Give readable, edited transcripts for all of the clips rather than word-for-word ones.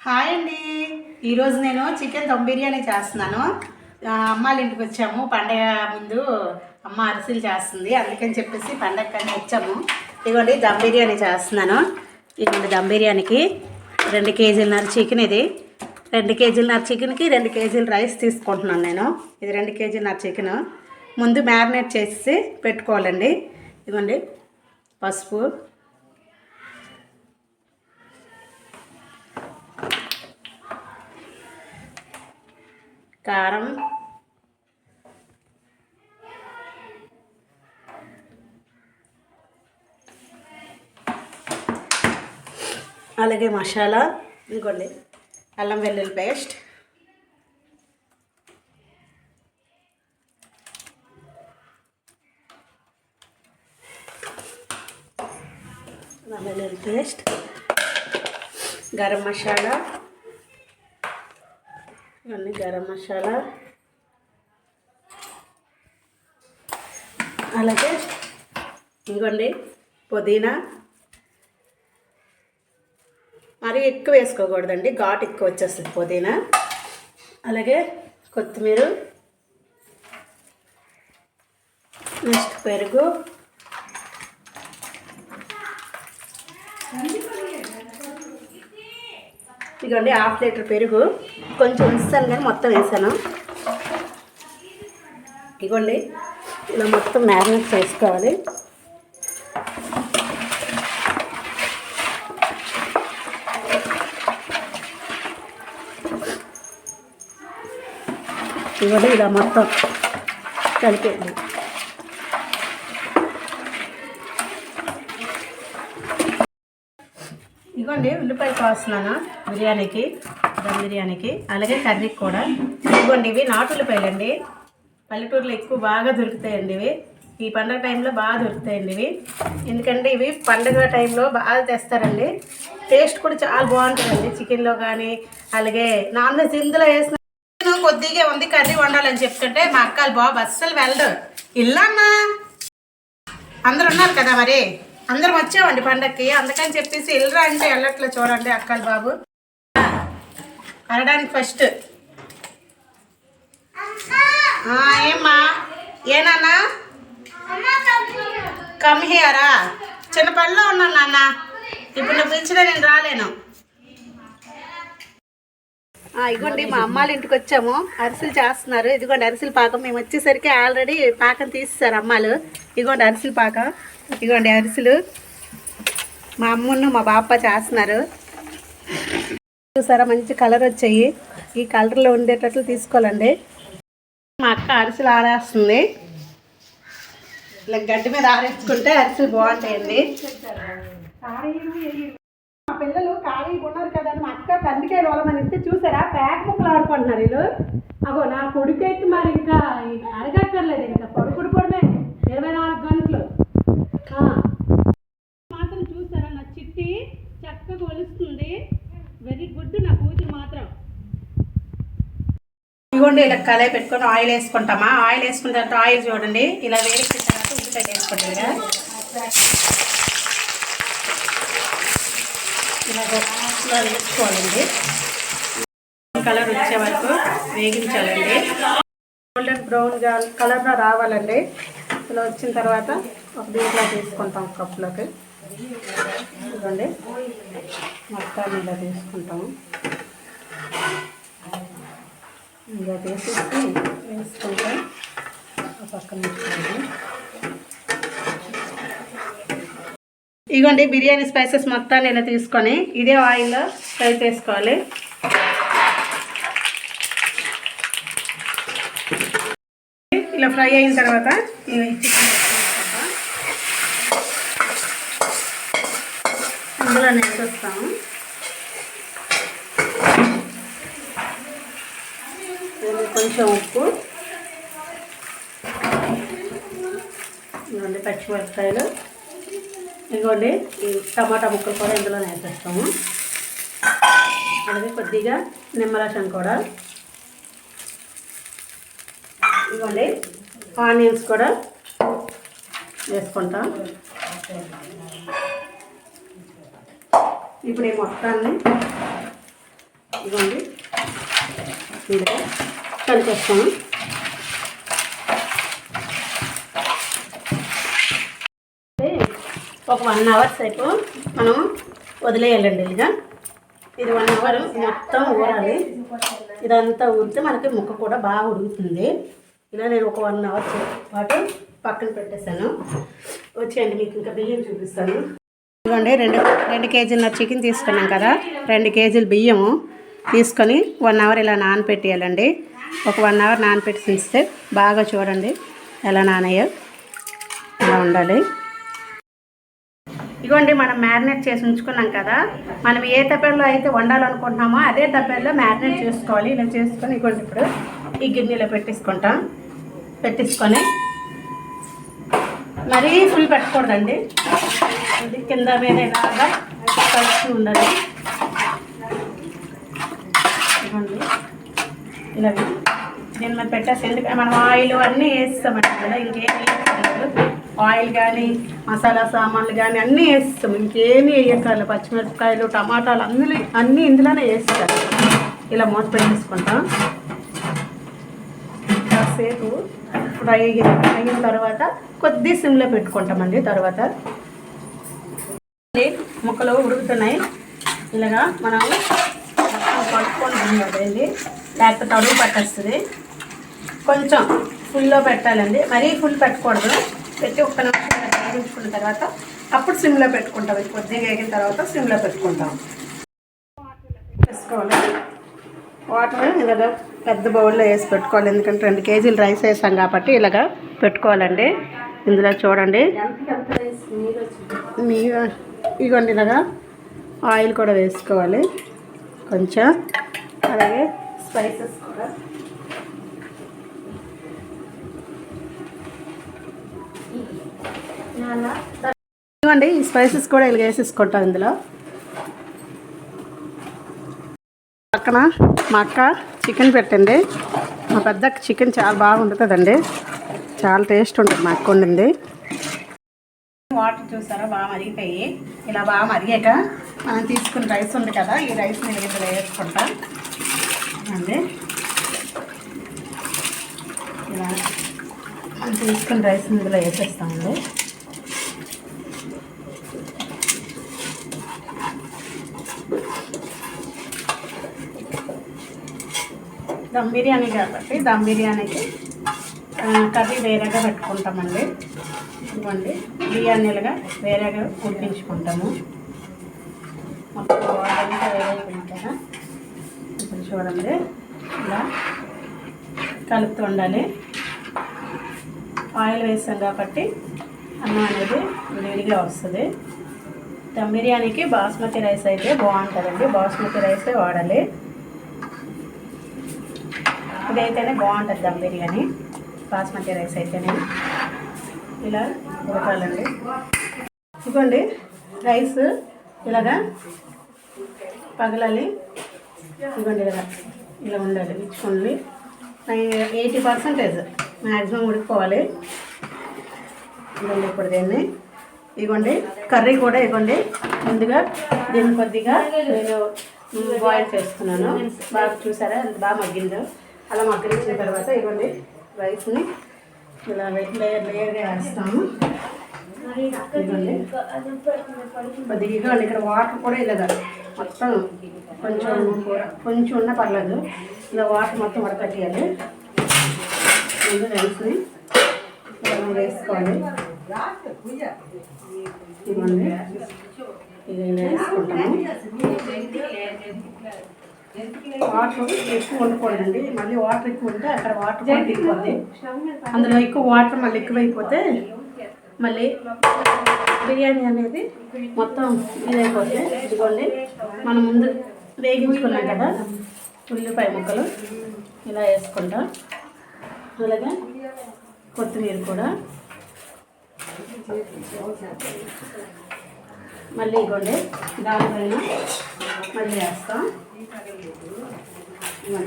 Hi అండి. ఈరోజు నేను చికెన్ దమ్ బిర్యానీ చేస్తున్నాను. అమ్మాళ్ళ ఇంటికి వచ్చాము. పండగ ముందు అమ్మ అరిసెలు చేస్తుంది, అందుకని చెప్పేసి పండగకని వచ్చాము. ఇదిగోండి దమ్ బిర్యానీ చేస్తున్నాను. ఇదిగోండి దమ్ బిర్యానీకి 2 కేజీలన్నర చికెన్. ఇది 2 కేజీలన్నర చికెన్కి 2 కేజీల రైస్ తీసుకుంటున్నాను నేను. ఇది 2 కేజీలన్నర చికెన్ ముందు మ్యారినేట్ చేసి పెట్టుకోవాలండి. ఇదిగోండి పసుపు, కారం, అలాగే మసాలా, ఇంకోండి అల్లం వెల్లుల్లి పేస్ట్, అల్లం వెల్లుల్లి పేస్ట్, గరం మసాలా, ఇవన్నీ గరం మసాలా, అలాగే ఇంకోండి పుదీనా. మరి ఎక్కువ వేసుకోకూడదండి, ఘాటు ఎక్కువ వచ్చేస్తుంది పుదీనా. అలాగే కొత్తిమీర, నెక్స్ట్ పెరుగు, ఇదిగోండి 1/2 లీటర్ పెరుగు. కొంచెం ఉంచాను కానీ మొత్తం వేసాను. ఇదిగోండి ఇలా మొత్తం మ్యారినేట్ చేసుకోవాలి. ఇదిగోండి ఇలా మొత్తం కలిపేయండి. ఇదిగోండి ఉల్లిపాయ కోస్తున్నాను బిర్యానీకి, దమ్ బిర్యానీకి, అలాగే కర్రీకి కూడా. ఇదిగోండి ఇవి నాటు ఉల్లిపాయలండి. పల్లెటూరులో ఎక్కువ బాగా దొరుకుతాయండి ఇవి. ఈ పండుగ టైంలో బాగా దొరుకుతాయండి ఇవి. ఎందుకంటే ఇవి పండుగ టైంలో బాగా తెస్తారండి. టేస్ట్ కూడా చాలా బాగుంటుందండి చికెన్లో కానీ. అలాగే నాన్ వెజ్ ఇందులో వేసిన కొద్దిగా ఉంది కర్రీ వండాలని చెప్తుంటే మా అక్కలు బాబు అస్సలు వెళ్ళడు. ఇల్లన్నా అందరు ఉన్నారు కదా, మరి అందరం వచ్చామండి పండగకి, అందుకని చెప్పేసి వెళ్ళరా అంటే వెళ్ళట్లే. చూడండి అక్కలు బాబు అనడానికి ఫస్ట్ ఏమ్మా ఏనన్నా కమ్ హియరా, చిన్న పనిలో ఉన్నాను నాన్న, ఇప్పుడు నువ్వు పిలిచినా నేను రాలేను. ఇదిగోండి మా అమ్మాళ్ళ ఇంటికి వచ్చాము, అరిసెలు చేస్తున్నారు. ఇదిగోండి అరిసెలు పాకం. మేము వచ్చేసరికి ఆల్రెడీ పాకం తీసేసారు అమ్మాలు. ఇదిగోండి అరిసెలు పాకం, ఇదిగోండి అరిసెలు మా అమ్మను మా బాప చేస్తున్నారు. చూసారా మంచి కలర్ వచ్చాయి. ఈ కలర్లో ఉండేటట్లు తీసుకోవాలండి. మా అక్క అరిసెలు ఆరేస్తుంది. ఇలా గడ్డి మీద ఆరేసుకుంటే అరిసెలు బాగుంటాయండి. మా పిల్లలు ఖాళీగా ఉన్నారు కదా అని మా అక్క కందికాయ రోలమని ఇస్తే చూసారా ప్యాక్ ముక్కలు ఆడుకుంటున్నారు వీళ్ళు. అగో నా కొడుకైతే మరి ఇంకా అడగక్కర్లేదు, ఇంకా పడుకోవడమే 24 గంటలు. మాత్రం చూసారా నా చిట్టి చక్కగా ఒలుస్తుంది. వెరీ గుడ్ నా కూతురు మాత్రం. ఇదిగోండి ఇలా కళాయి పెట్టుకొని ఆయిల్ వేసుకుంటామా. ఆయిల్ వేసుకున్న తర్వాత ఆయిల్ చూడండి ఇలా వేడెక్కిన తర్వాత ఉల్లిపాయ వేసుకోండి. ఇలా వేసుకోవాలండి. కలర్ వచ్చే వరకు వేగించాలండి. గోల్డెన్ బ్రౌన్ కలర్లో రావాలండి. ఇలా వచ్చిన తర్వాత ఒక దీంట్లో తీసుకుంటాం కప్పులోకి. ఇదిగోండి మొత్తాన్ని ఇలా తీసుకుంటాము. ఇలా తీసేసి వేసుకుంటాం పక్కన వేసుకోండి. ఇదిగోండి బిర్యానీ స్పైసెస్ మొత్తాన్ని ఇలా తీసుకొని ఇదే ఆయిల్లో ఫ్రై చేసుకోవాలి. ఇలా ఫ్రై అయిన తర్వాత ఇందులో వేసేస్తాము. కొంచెం ఉప్పు, ఇదిగోండి పచ్చిమిరపకాయలు, ఇదిగోండి ఈ టమాటా ముక్కలు కూడా ఇందులో వేసేస్తాము. అలాగే కొద్దిగా నిమ్మరసం కూడా, ఇదిగోండి ఆనియన్స్ కూడా వేసుకుంటాం. ఇప్పుడు ఈ మొత్తాన్ని ఇదిగోండి ఇలా కలిపేస్తాము. ఒక 1 అవర్ సేపు మనం వదిలేయాలండి. ఇలాగా ఇది 1 అవర్ మొత్తం ఊరాలి. ఇదంతా ఊరితే మనకి ముక్క కూడా బాగా ఉడుకుతుంది. ఇలా నేను ఒక 1 అవర్ పాటు పక్కన పెట్టేశాను. వచ్చేయండి మీకు ఇంకా బియ్యం చూపిస్తాను. ఇదిగోండి 2 కేజీల చికెన్ తీసుకున్నాం కదా, 2 కేజీల బియ్యము తీసుకొని 1 అవర్ ఇలా నానపెట్టేయాలండి. ఒక 1 అవర్ నానపెట్టి తీస్తే బాగా చూడండి ఎలా నానయ్యో అలా ఉండాలి. ఇదిగోండి మనం మ్యారినేట్ చేసి ఉంచుకున్నాం కదా, మనం ఏ తప్పేలో అయితే వండాలనుకుంటున్నామో అదే తప్పేలో మ్యారినేట్ చేసుకోవాలి. ఇలా చేసుకొని ఇదిగోండి ఇప్పుడు ఈ గిన్నెలో పెట్టేసుకొని మరీ ఫుల్ పెట్టకూడదండి. ఇది కింద మీద ఇలాగా కలిసి ఉండాలి. ఇదిగోండి ఇలా దీన్ని మనం పెట్టేసి, ఎందుకంటే మనం ఆయిల్ అన్నీ వేస్తామండి కదా, ఇంకేం వేయలేదు. ఆయిల్ కానీ మసాలా సామాన్లు కానీ అన్నీ వేస్తాం, ఇంకేమీ వేయకాలి. పచ్చిమిరపకాయలు టమాటాలు అన్నీ ఇందులోనే వేస్తారు. ఇలా మూత పెట్టేసుకుంటాం. కాసేపు ఫ్రై అయిన తర్వాత కొద్ది సిమ్లో పెట్టుకుంటామండి. తర్వాత ముక్కలు ఉడుకుతున్నాయి. ఇలాగా మనం కలుపుకొని తినదండి, లేకపోతే అడుగు పట్టేస్తుంది. కొంచెం ఫుల్లో పెట్టాలండి, మరీ ఫుల్ పెట్టకూడదు. పెట్టి ఒక్క నిమిషం వేయించుకున్న తర్వాత అప్పుడు సిమ్లో పెట్టుకుంటాం. కొద్దిగా వేగిన తర్వాత సిమ్లో పెట్టుకుంటాం. వేసుకోవాలి వాటర్ ఇలాగ పెద్ద బౌల్లో వేసి పెట్టుకోవాలి. ఎందుకంటే 2 కేజీలు రైస్ వేసాం కాబట్టి ఇలాగ పెట్టుకోవాలండి. ఇందులో చూడండి ఇదిగోండి ఇలాగా ఆయిల్ కూడా వేసుకోవాలి కొంచెం, అలాగే స్పైసెస్ కూడా. ఇవ్వండి ఈ స్పైసెస్ కూడా ఇలా వేసేసుకుంటాం. ఇందులో పక్కన మా అక్క చికెన్ పెట్టింది. మా పెద్ద చికెన్ చాలా బాగుంటుందండి, చాలా టేస్ట్ ఉంటుంది మా అక్క వండింది. వాటర్ చూసారా బాగా మరిగిపోయి, ఇలా బాగా మరిగాక మనం తీసుకున్న రైస్ ఉంది కదా, ఈ రైస్ నేను ఇందులో వేసుకుంటాం అండి. ఇలా మనం తీసుకున్న రైస్ ఇందులో వేసేస్తామండి. దమ్ బిర్యానీ కాబట్టి దమ్ బిర్యానీకి కర్రీ వేరేగా పెట్టుకుంటామండి. ఇవ్వండి బిర్యానీలుగా వేరేగా ఉడికించుకుంటాము. మొత్తం వాటంతా వేరైపోయింటారా. ఇప్పుడు చూడండి ఇలా కలుపుతూ ఉండాలి. ఆయిల్ వేసాం కాబట్టి అన్నం అనేది విడిగా వస్తుంది. దమ్ బిర్యానీకి బాస్మతి రైస్ అయితే బాగుంటుందండి, బాస్మతి రైసే వాడాలి. ఇదైతేనే బాగుంటుంది దమ్ బిర్యానీ, బాస్మతి రైస్ అయితేనే. ఇలా ఉడకాలండి. ఇదిగోండి రైస్ ఇలాగా పగలాలి. ఇదిగోండి ఇలా ఉండాలి, ఇచ్చుకోండి. 80% మ్యాక్సిమం ఉడికిపోవాలి. ఇదిగోండి ఇప్పుడు ఇదిగోండి కర్రీ కూడా ఇవ్వండి. ముందుగా దీన్ని కొద్దిగా నేను బాయిల్ చేసుకున్నాను. బాగా చూసారా బాగా మగ్గిందో. అలా మగ్గనిచ్చిన తర్వాత ఇవ్వండి రైస్ని ఇలా లేయర్గా వేస్తాము. ఇవ్వండి కొద్దిగా ఇక్కడ వాటర్ కూడా ఇలాగా మొత్తం కొంచెం ఉన్నా పర్లేదు, ఇలా వాటర్ మొత్తం ఉడకట్టేయాలి. ముందు రైస్ని ఇలా వేసుకోవాలి. ఇవ్వండి ఇది ఇలా వేసుకుంటాము. వాటర్ ఎక్కువ ఉండకూడదండి, మళ్ళీ వాటర్ ఎక్కువ ఉంటే అక్కడ వాటర్ కూడా దిగిపోద్ది. అందులో ఎక్కువ వాటర్ మళ్ళీ ఎక్కువైపోతే మళ్ళీ బిర్యానీ అనేది మొత్తం ఇదైపోతుంది. ఇదిగోండి మనం ముందు వేగించుకున్నాం కదా ఉల్లిపాయ ముక్కలు ఇలా వేసుకుంటాం. అలాగే కొత్తిమీర కూడా మళ్ళీ ఇవ్వండి దానిపైన మళ్ళీ వేస్తాం.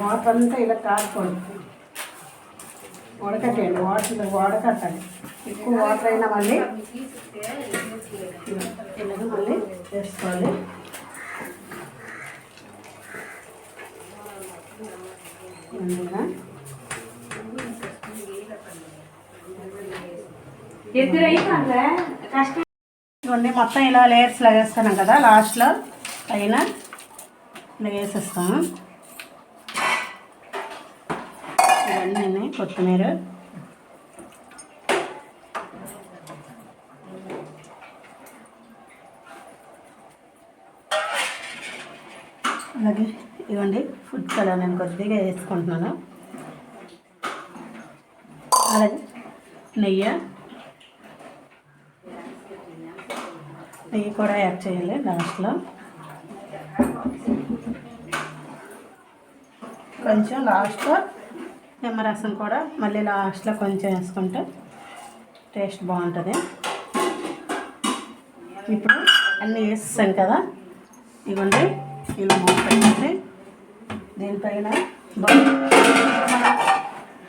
వాటర్ అంతా ఇలా కారిపోండి, ఉడకట్టండి. ఉడకట్టాలి. ఎక్కువ వాటర్ అయినా మళ్ళీ ఇలాగ మళ్ళీ వేసుకోవాలి. ఇవన్నీ మొత్తం ఇలా లేయర్స్ లాగా వేస్తున్నాం కదా, లాస్ట్లో పైన ఇలా వేసేస్తాము. ఇవన్నీ కొత్తిమీర, అలాగే ఇవ్వండి ఫుడ్ కలర్ నేను కొద్దిగా వేసుకుంటున్నాను. అలాగే నెయ్యి కూడా యాడ్ చేయాలి లాస్ట్లో. కొంచెం లాస్ట్లో నిమ్మరసం కూడా మళ్ళీ లాస్ట్లో కొంచెం వేసుకుంటే టేస్ట్ బాగుంటుంది. ఇప్పుడు అన్నీ వేస్తాం కదా, ఇవ్వండి ఇలా మూత పెట్టండి. దీనిపైన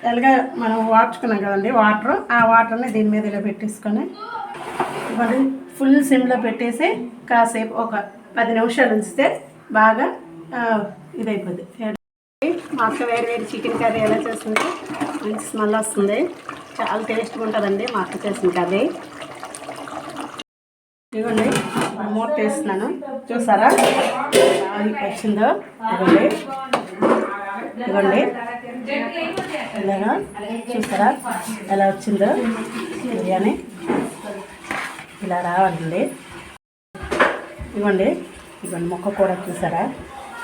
ఎలాగా మనం వార్చుకున్నాం కదండి వాటర్, ఆ వాటర్ని దీని మీద ఇలా పెట్టేసుకొని ఇవ్వండి ఫుల్ సిమ్లో పెట్టేసి కాసేపు ఒక 10 నిమిషాలు ఉంచితే బాగా ఇదైపోద్ది. మా అక్క వేరు వేరు చికెన్ కర్రీ ఎలా చేస్తుంది, మంచి స్మెల్ వస్తుంది, చాలా టేస్ట్గా ఉంటుందండి మా అక్క చేసిన కర్రీ. ఇవ్వండి మూత వేస్తున్నాను, చూసారా వచ్చిందో? ఇవ్వండి ఇవ్వండి ఇలాగా చూసారా ఎలా వచ్చిందో బిర్యానీ, ఇలా రావాలండి. ఇవ్వండి ఇవ్వండి ముక్క కూడా చూసారా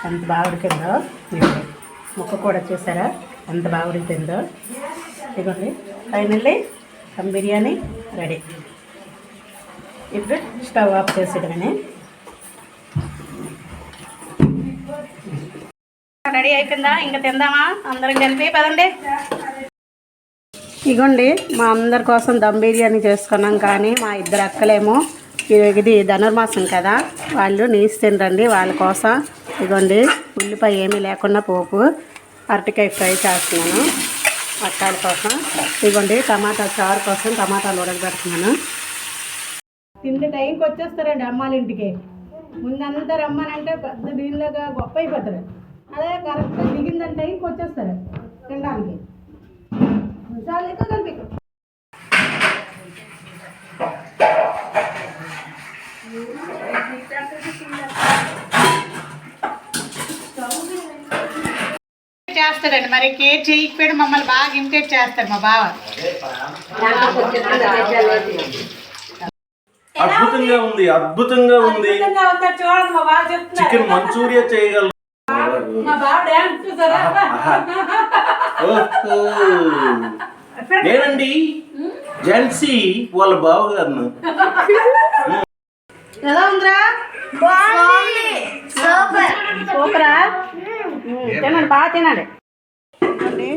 ఎంత బాగా ఉడికిందో, ఇవ్వండి ముక్క కూడా చూసారా ఎంత బాగా ఉడికిందో. ఇవ్వండి ఫైనల్లీ దమ్ బిర్యానీ రెడీ. ఇప్పుడు స్టవ్ ఆఫ్ చేసేయడమే. రెడీ అయిపోయిందా? ఇంకా తిందామా అందరం కలిపి? పదండి. ఇగోండి మా అందరి కోసం దమ్ బిర్యానీ చేసుకున్నాం, కానీ మా ఇద్దరు అక్కలేమో ఇది ధనుర్మాసం కదా, వాళ్ళు నీసు తినరండి. వాళ్ళ కోసం ఇగోండి ఉల్లిపాయ ఏమీ లేకుండా పోపు, అరటికాయ ఫ్రై చేస్తున్నాను అక్కాల కోసం. ఇగోండి టమాటా చారు కోసం టమాటాలు ఉడకబెడుతున్నాను. తిండి టైంకి వచ్చేస్తారండి అమ్మాళ్ళ ఇంటికి. ముందంతా రమ్మనంటే పెద్ద దీనిలాగా గొప్ప అయిపోతారు, అదే కరెక్ట్గా దిగిందని టైంకి వచ్చేస్తారు తినడానికి. చాలా ఎక్కువ కలిపి చేస్తాడండి. మరి కేర్ చేయకపోయాడు, మమ్మల్ని బాగా ఇమిటేట్ చేస్తాడు మా బావ. అద్భుతంగా ఉంది, అద్భుతంగా ఉంది. చూడండి మా బావ చెప్తున్నా చికెన్ మంచూరియా చేయగలరు. మా బావ డాన్స్ చూసారా? నేనండి జెన్సీ వాళ్ళ బావగారు. ఎలా ఉందిరా? సూపరా? తినండి బాగా తినండి. చూడండి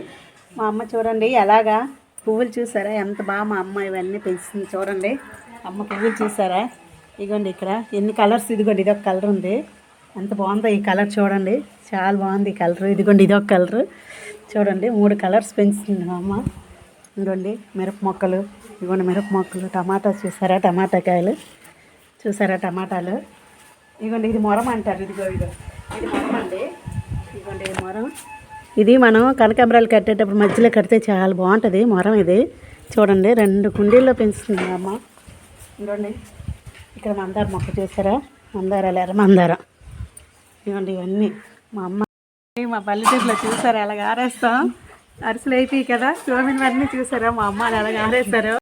మా అమ్మ చూడండి ఎలాగా పువ్వులు చూసారా ఎంత బాగా మా అమ్మ ఇవన్నీ పెంచుతుంది. చూడండి అమ్మ పువ్వులు చూసారా? ఇదిగోండి ఇక్కడ ఎన్ని కలర్స్. ఇదిగోండి ఇదొక కలర్ ఉంది, ఎంత బాగుందో ఈ కలర్ చూడండి, చాలా బాగుంది ఈ కలర్. ఇదిగోండి ఇదొక కలర్ చూడండి, 3 కలర్స్ పెంచుతుంది మా అమ్మ. ఇదిగోండి మిరప మొక్కలు, ఇదిగోండి మిరప మొక్కలు, టమాటా చూసారా, టమాటా కాయలు చూసారా, టమాటాలు. ఇదిగోండి ఇది మొరం అంటారు. ఇది మొరం అండి. ఇదిగోండి ఇది మొరం. ఇది మనం కనకాంబరాలు కట్టేటప్పుడు మధ్యలో కడితే చాలా బాగుంటుంది మొరం. ఇది చూడండి 2 కుండీల్లో పెంచుతుంది మా అమ్మ. ఇదిగోండి ఇక్కడ మందార మొక్క చూసారా, మందారాలు ఎర్ర మందారం. ఇవ్వండి ఇవన్నీ మా అమ్మ. మా పల్లెటూరులో చూసారా ఎలాగ ఆరేస్తాం, అరిసెలు అయిపోయి కదా, సోమినవన్నీ చూసారా మా అమ్మ ఎలాగ ఆరేస్తారు.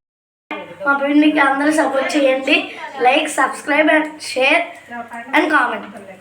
మా ఫ్రెండ్కి అందరూ సపోర్ట్ చేయండి. Like, subscribe and share and comment.